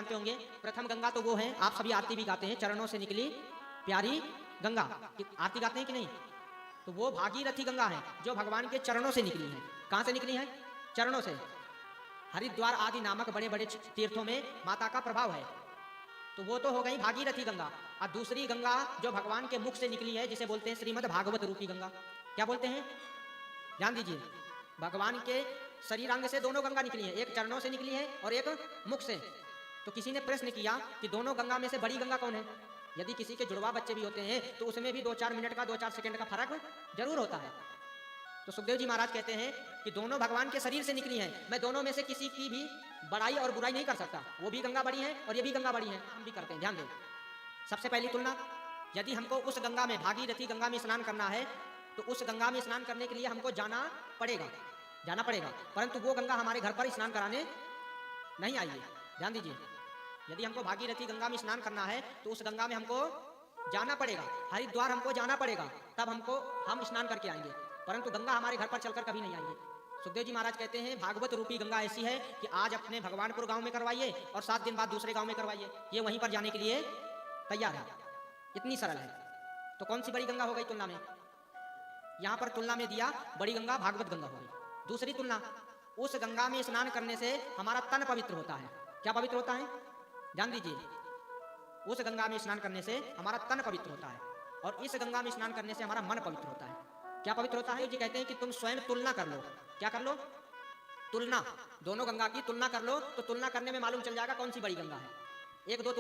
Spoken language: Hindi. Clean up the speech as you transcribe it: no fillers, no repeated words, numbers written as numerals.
जानते होंगे। प्रथम गंगा तो वो है, आप सभी आरती भी गाते हैं, चरणों से निकली प्यारी गंगा, आरती गाते हैं कि नहीं? तो वो भागीरथी गंगा है जो भगवान के चरणों से निकली है। कहां से निकली है? चरणों से। हरिद्वार आदि नामक बड़े बड़े तीर्थों में माता का प्रभाव है। तो वो तो हो गई भागीरथी गंगा। और दूसरी गंगा जो भगवान के मुख से निकली है, जिसे बोलते हैं श्रीमद् भागवत रूपी गंगा। क्या बोलते हैं? ध्यान दीजिए, भगवान के शरीरांग से दोनों गंगा निकली है, एक चरणों से निकली है और एक मुख से। तो किसी ने प्रश्न किया कि दोनों गंगा में से बड़ी गंगा कौन है? यदि किसी के जुड़वा बच्चे भी होते हैं तो उसमें भी 2-4 मिनट का 2-4 सेकंड का फर्क जरूर होता है। तो सुखदेव जी महाराज कहते हैं कि दोनों भगवान के शरीर से निकली हैं, मैं दोनों में से किसी की भी बड़ाई और बुराई नहीं कर सकता। वो भी गंगा बड़ी है और ये भी गंगा बड़ी है, हम भी करते हैं। ध्यान दें, सबसे पहली तुलना, यदि हमको उस गंगा में, भागीरथी गंगा में स्नान करना है तो उस गंगा में स्नान करने के लिए हमको जाना पड़ेगा, परंतु वो गंगा हमारे घर पर स्नान कराने नहीं आई है। ध्यान दीजिए, यदि हमको भागीरथी गंगा में स्नान करना है तो उस गंगा में हमको जाना पड़ेगा, हरिद्वार हमको जाना पड़ेगा, तब हम स्नान करके आएंगे, परंतु गंगा हमारे घर पर चलकर कभी नहीं आएंगे। सुखदेव जी महाराज कहते हैं भागवत रूपी गंगा ऐसी है कि आज अपने भगवानपुर गांव में करवाइए और 7 दिन बाद दूसरे गांव में करवाइए, ये वहीं पर जाने के लिए तैयार है, इतनी सरल है। तो कौन सी बड़ी गंगा हो गई तुलना में? यहां पर तुलना में दिया बड़ी गंगा भागवत गंगा हो गई। दूसरी तुलना, उस गंगा में स्नान करने से हमारा तन पवित्र होता है। क्या पवित्र होता है? ध्यान दीजिए, उस गंगा में स्नान करने से हमारा तन पवित्र होता है और इस गंगा में स्नान करने से हमारा मन पवित्र होता है। क्या पवित्र होता है? जी कहते हैं कि तुम स्वयं तुलना कर लो। क्या कर लो? तुलना, दोनों गंगा की तुलना कर लो, तो तुलना करने में मालूम चल जाएगा कौन सी बड़ी गंगा है। एक दो